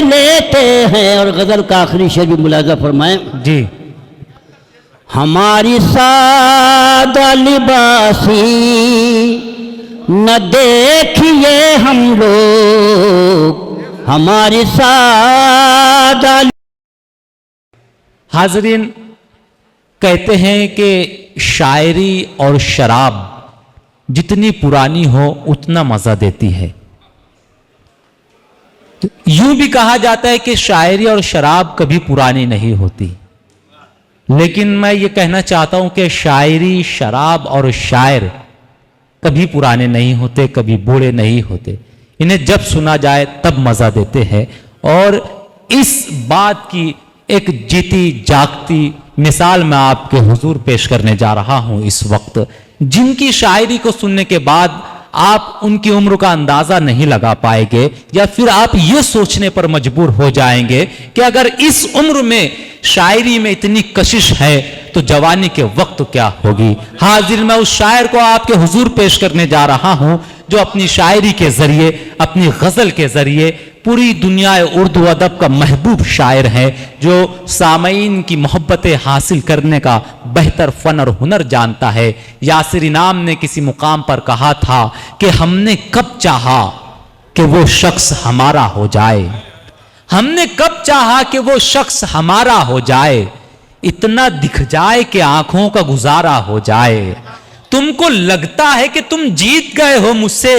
लेते हैं। और गजल का आखिरी शेर भी मुलाजा फरमाएं जी। हमारी सादा लिबासी न देखिए हम लोग, हमारी सादा। हाजरीन, कहते हैं कि शायरी और शराब जितनी पुरानी हो उतना मजा देती है। यूं भी कहा जाता है कि शायरी और शराब कभी पुरानी नहीं होती, लेकिन मैं ये कहना चाहता हूं कि शायरी, शराब और शायर कभी पुराने नहीं होते, कभी बूढ़े नहीं होते। इन्हें जब सुना जाए तब मजा देते हैं। और इस बात की एक जीती जागती मिसाल मैं आपके हुजूर पेश करने जा रहा हूं इस वक्त, जिनकी शायरी को सुनने के बाद आप उनकी उम्र का अंदाजा नहीं लगा पाएंगे, या फिर आप ये सोचने पर मजबूर हो जाएंगे कि अगर इस उम्र में शायरी में इतनी कशिश है तो जवानी के वक्त क्या होगी। हाजिर मैं उस शायर को आपके हुजूर पेश करने जा रहा हूं जो अपनी शायरी के जरिए, अपनी गजल के जरिए पूरी दुनिया उर्दू अदब का महबूब शायर है, जो सामईन की मोहब्बतें हासिल करने का बेहतर फन और हुनर जानता है। यासिर इनाम ने किसी मुकाम पर कहा था कि हमने कब चाहा कि वो शख्स हमारा हो जाए, हमने कब चाहा कि वो शख्स हमारा हो जाए, इतना दिख जाए कि आंखों का गुजारा हो जाए। तुमको लगता है कि तुम जीत गए हो मुझसे,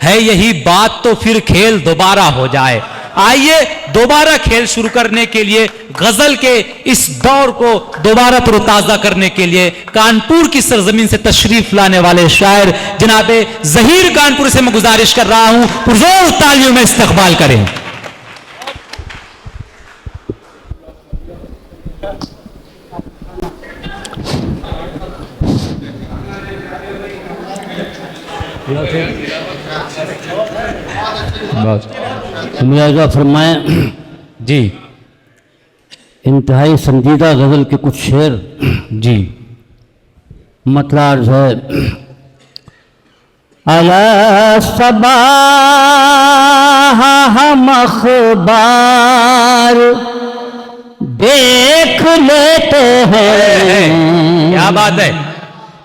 है यही बात तो फिर खेल दोबारा हो जाए। आइए दोबारा खेल शुरू करने के लिए, गजल के इस दौर को दोबारा तरोताजा करने के लिए कानपुर की सरजमीन से तशरीफ लाने वाले शायर जनाबे जहीर कानपुर से मैं गुजारिश कर रहा हूं पुरजोर तालियों में इस्तकबाल करें। मुलाजा फरमाएं जी। इंतहाई संजीदा गजल के कुछ शेर जी। मतलब अर्ज है। अला सबाह हम अखबार देख लेते हैं। क्या बात है।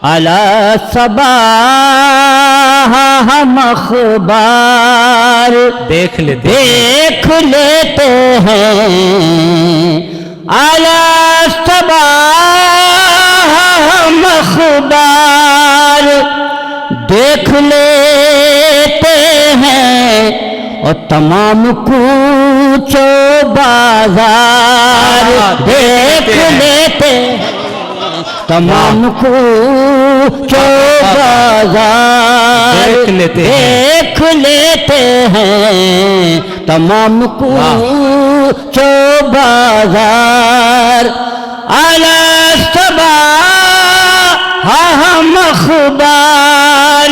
अला सबाह हम अखबार देख लेते हैं। अला सबाह हम अखबार देख लेते हैं। और तमाम कूचो बाजार देख लेते हैं। तमाम कूचो बाजार देख लेते हैं। तमाम कूचो बाजार अला सबाह हम अखबार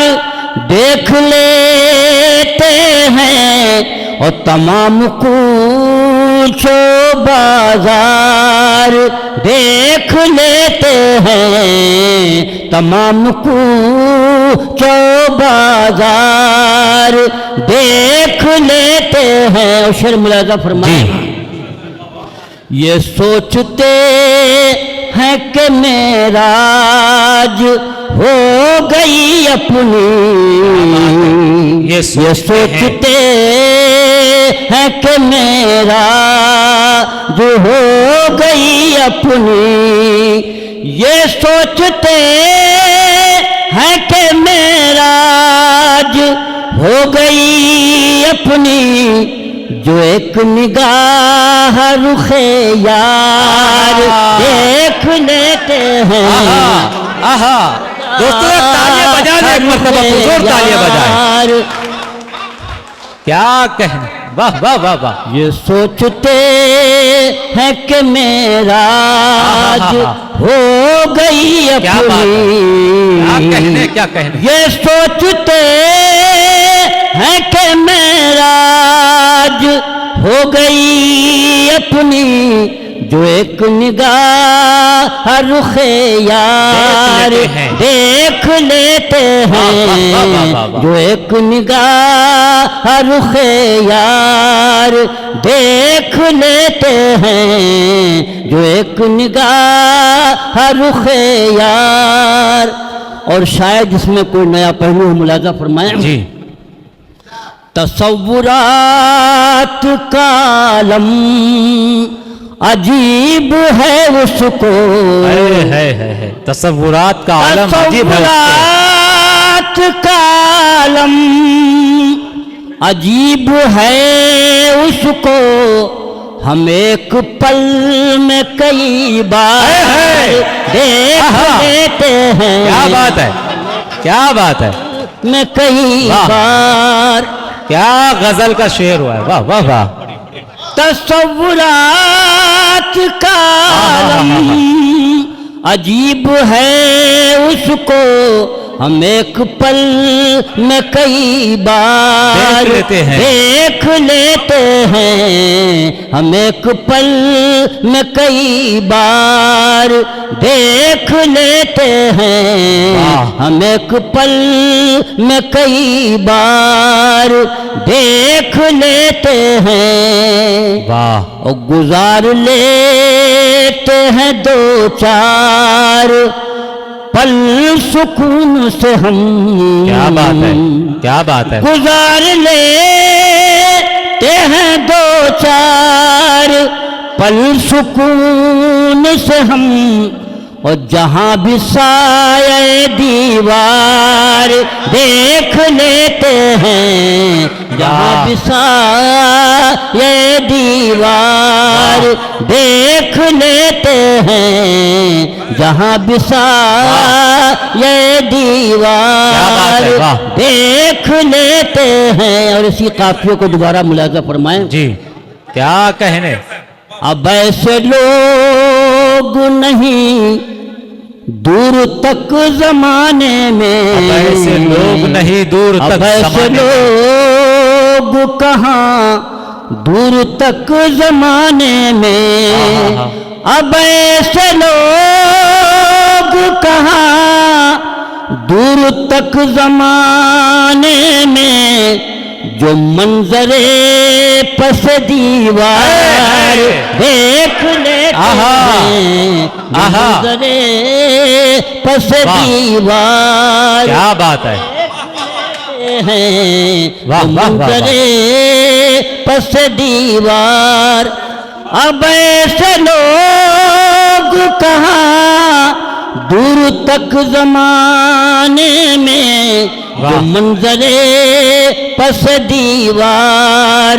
देख लेते हैं। और तमाम कूचो बाजार देख लेते हैं। तमाम कूचो बाजार देख लेते हैं। और शेर मुलाजा फरमाएं। ये सोचते हैं कि मेराज हो गई अपनी, ये सोचते हैं कि मेरा जो हो गई अपनी, ये सोचते हैं कि मेरा जो हो गई अपनी, जो एक निगाह रुखे यार देख लेते हैं। आहा दोस्तों तालियां बजा दें, एक मर्तबा जोर तालियां बजाएं। क्या कहना, वाह वाह वाह वाह। ये सोचते हैं कि मेरा हो गई अपनी, क्या कहने। ये सोचते हैं कि मेरा हो गई अपनी, जो एक निगाह रुखे यार देख लेते हैं, जो एक निगाह रुखे यार देख लेते हैं, जो एक निगाह रुखे यार। और शायद इसमें कोई नया पहलू मुलाजा फरमाएं जी। तसव्वुरात का आलम अजीब है उसको, है तसव्वुरात का आलम अजीब है, तसव्वुरात का आलम अजीब है उसको, हम एक पल में कई बार देख लेते हैं। क्या बात है, क्या बात है, में कई बार। क्या गजल का शेर हुआ है, वाह वाह वाह। तसव्वुरात का आलम अजीब है उसको, हम एक पल में कई बार देख लेते हैं, हम एक पल में कई बार देख लेते हैं, हम एक पल में कई बार देख लेते हैं। वाह। और गुजार लेते हैं दो चार पल सुकून से हम। क्या बात है, क्या बात है। गुजार लेते हैं दो चार पल सुकून से हम, और जहां भी साये दीवार देख लेते हैं, जहां भी साये दीवार देख लेते हैं, जहां भी साये दीवार देख लेते हैं। और इसी काफियों को दोबारा मुलाजा फरमाएं जी। क्या कहने। अब ऐसे लोग नहीं दूर तक जमाने में, अब ऐसे लोग नहीं दूर तक, अब ऐसे लोग कहाँ दूर तक जमाने में, अब ऐसे लोग कहाँ दूर तक जमाने में, जो मंजरे पस दीवार देख लेते हैं, मंजरे पस दीवार। क्या बात है, मंजरे पस दीवार। अब ऐसे लोग कहाँ दूर तक जमाने में, जो मंजरे पस दीवार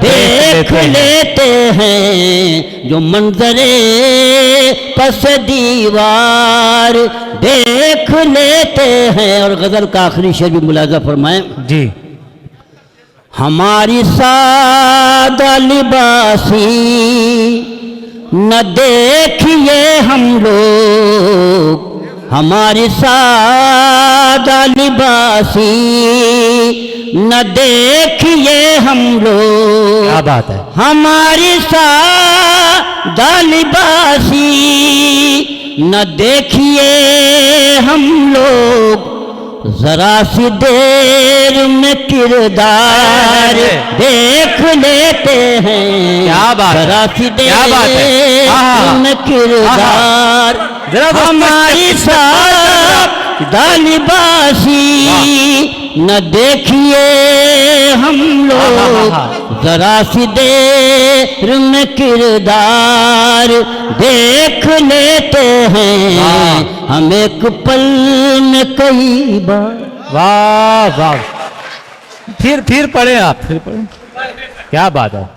देख लेते हैं, जो मंजरे पस दीवार देख लेते हैं। और गजल का आखिरी शेर भी मुलाजा फरमाएं जी। हमारी सादा लिबासी न देखिए हम लोग, हमारी सादा लिबासी न देखिए हम लोग। क्या बात है। हमारी सादा लिबासी न देखिए हम लोग, जरा सी देर में किरदार देख लेते हैं। क्या बात है, जरा सी देर में किरदार, हमारी सादा लिबासी न देखिए हम लोग, जरा सी देर में किरदार देख लेते हैं, हम एक पल में कई बार। वाह वाह। फिर पढ़े आप, फिर पढ़े। क्या बात है।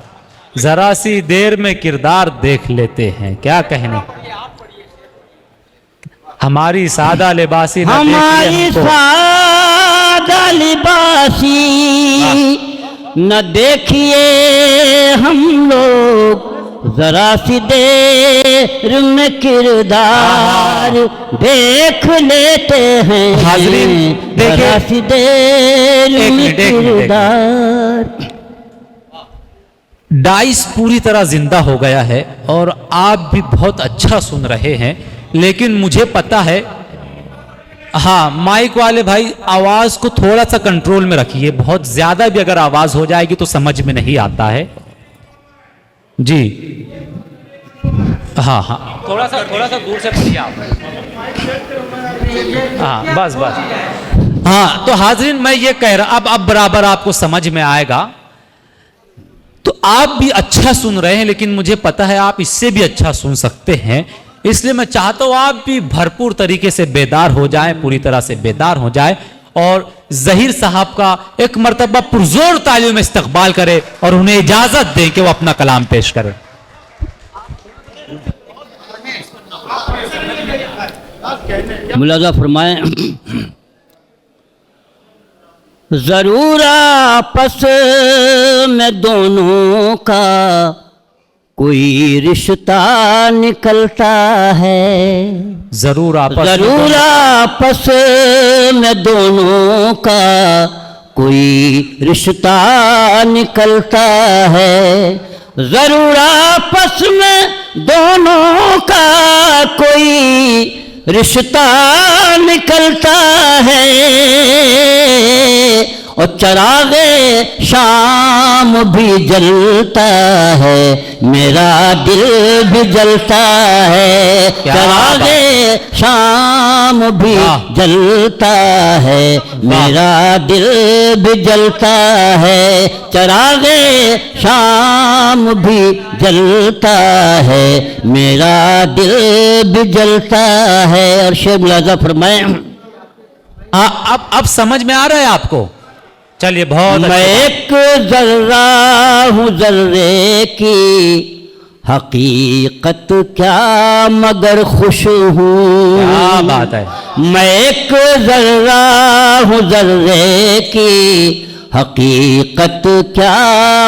जरा सी देर में किरदार देख लेते हैं। क्या कहने। हमारी सादा लिबासी, हमारी सादा लिबासी न देखिए हम लोग, जरा सी देर में किरदार देख लेते हैं। हाज़रीन देखिए, जरा सी देर में किरदार। डाइस पूरी तरह जिंदा हो गया है और आप भी बहुत अच्छा सुन रहे हैं, लेकिन मुझे पता है, हाँ माइक वाले भाई आवाज को थोड़ा सा कंट्रोल में रखिए, बहुत ज्यादा भी अगर आवाज हो जाएगी तो समझ में नहीं आता है जी। हाँ हाँ थोड़ा सा दूर से पढ़िए आप। हाँ बस बस। हाँ तो हाजरीन मैं ये कह रहा, अब बराबर आपको समझ में आएगा। तो आप भी अच्छा सुन रहे हैं, लेकिन मुझे पता है आप इससे भी अच्छा सुन सकते हैं, इसलिए मैं चाहता हूं आप भी भरपूर तरीके से बेदार हो जाएं, पूरी तरह से बेदार हो जाएं और जहीर साहब का एक मर्तबा पुरजोर तालियों में इस्तकबाल करें और उन्हें इजाजत दें कि वो अपना कलाम पेश करें। मुलाजा फरमाएं, जरूर आपस में दोनों का कोई रिश्ता निकलता है, जरूर आपस में दोनों का कोई रिश्ता निकलता है, जरूर आपस में दोनों का कोई रिश्ता निकलता है, और चरागे शाम भी जलता है, मेरा दिल भी जलता है, चरागे शाम भी जलता है, मेरा दिल भी जलता है, चरागे शाम भी जलता है, मेरा दिल भी जलता है। और शेर मुलाजा फरमाए, अब समझ में आ रहा है आपको? चलिए बहुत मैं एक जर्रा हूँ जर्रे की हकीकत क्या मगर खुश हूँ, क्या बात है। मैं एक जर्रा हूँ जर्रे की हकीकत क्या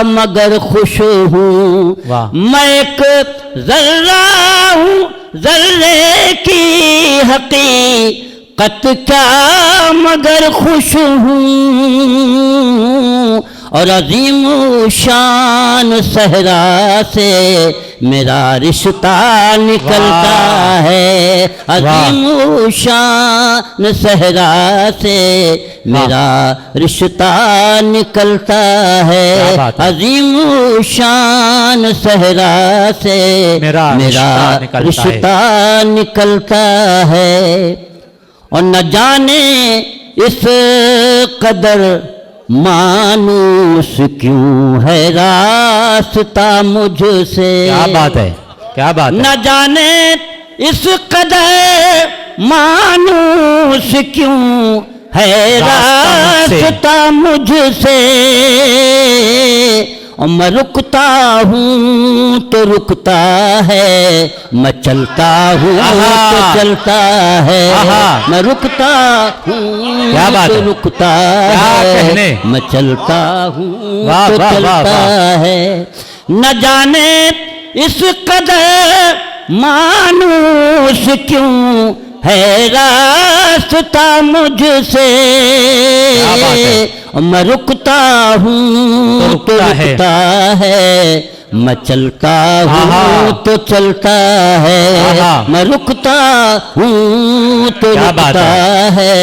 मगर खुश हूँ, मैं एक जर्रा हूँ जर्रे की हकीकत क्या मगर खुश हूँ, और अजीम शान सहरा से मेरा रिश्ता निकलता है, अजीम शान सहरा से मेरा रिश्ता निकलता है, अजीम शान सहरा से मेरा रिश्ता निकलता है। और न जाने इस कदर मानूस क्यों है रास्ता मुझसे, क्या बात है, क्या बात है। न जाने इस कदर मानूस क्यों है रास्ता मुझसे, और मैं रुकता हूँ तो रुकता है, मैं चलता हूँ तो चलता है, मैं रुकता हूँ तो रुकता है, मैं चलता हूँ तो चलता है। न जाने इस कदर मानूस क्यों है रास्ता मुझसे, मैं रुकता हूँ तो रुकता है, मैं चलता हूँ तो चलता है, मैं रुकता हूँ तो रुकता है,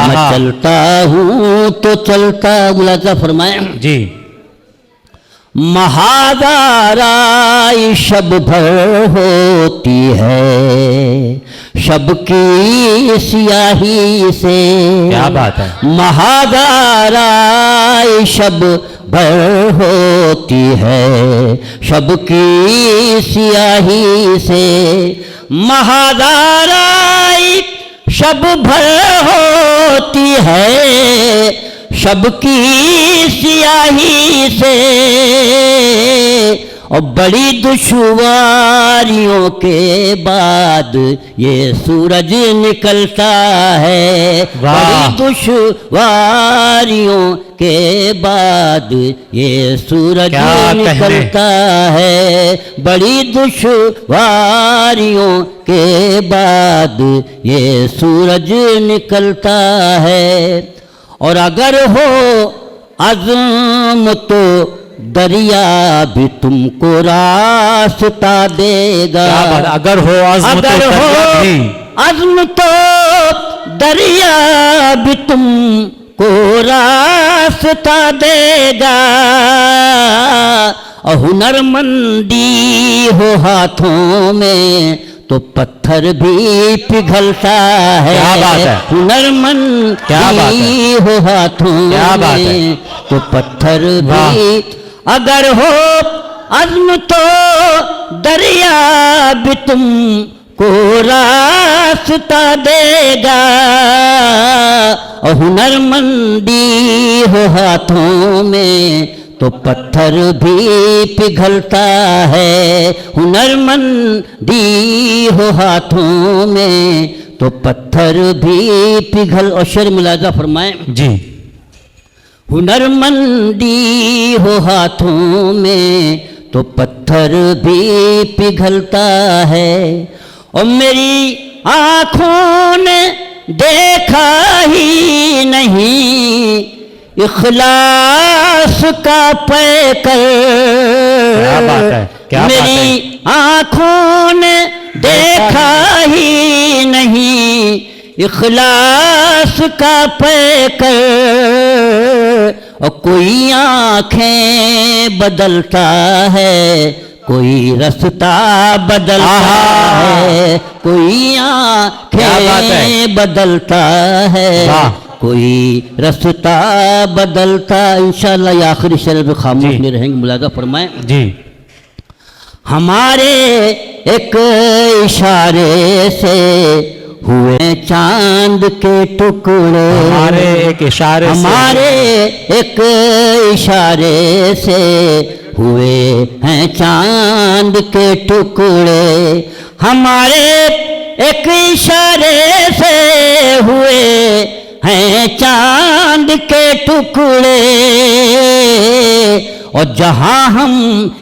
मैं चलता हूँ तो चलता। मुलाजा फरमाए जी। महादाराई शब भर होती है शब की सियाही से, क्या बात है। महादाराई शब भर होती है शब की सियाही से, महादाराई शब भर होती है शब की सियाही से, और बड़ी दुश्वारियों के बाद ये सूरज निकलता है, बड़ी दुश्वारियों के बाद ये सूरज निकलता है, बड़ी दुश्वारियों के बाद ये सूरज निकलता है। और अगर हो अज़्म तो दरिया भी तुमको रास्ता देगा। क्या बात, अगर हो अज़्म तो अगर हो दरिया भी, अज़्म तो दरिया भी तुमको रास्ता देगा। और हुनरमंदी हो हाथों में तो पत्थर भी पिघलता है। क्या बात है, क्या बात हुनरमंदी है, हो हाथों क्या बात है। में तो पत्थर वाह। भी, अगर हो अज़्म तो दरिया भी तुमको रास्ता देगा। और हुनरमंदी हो हाथों में तो पत्थर भी पिघलता है। हुनरमंदी हो हाथों में तो पत्थर भी पिघल। और शेर मुलाजा फरमाए जी। हुनरमंदी हो हाथों में तो पत्थर भी पिघलता है। और मेरी आँखों ने देखा ही नहीं इखलास का पैकर। क्या बात है, क्या बात है। मेरी आँखों ने देखा ही नहीं इखलास का पैकर। और कोई आँखें बदलता है, कोई रास्ता बदलता है। कोई आँखें बदलता है, कोई रास्ता बदलता। इंशाअल्लाह ये आखिरी शेर पे खामोश नहीं रहेंगे, मुलाजा फरमाएं जी। हमारे एक इशारे से हुए चांद के टुकड़े। हमारे एक इशारे हमारे एक इशारे से हुए हैं चांद के टुकड़े। हमारे एक इशारे से हुए हैं चांद के टुकड़े। और जहाँ हम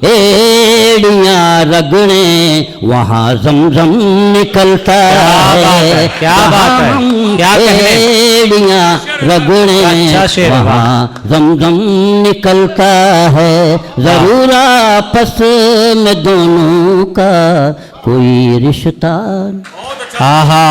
एड़ियाँ रगड़े वहाँ ज़मज़म निकलता है। क्या बात है, क्या एड़ियाँ रगड़े वहाँ ज़मज़म निकलता है। ज़रूर आपस में दोनों का कोई रिश्ता। आहा।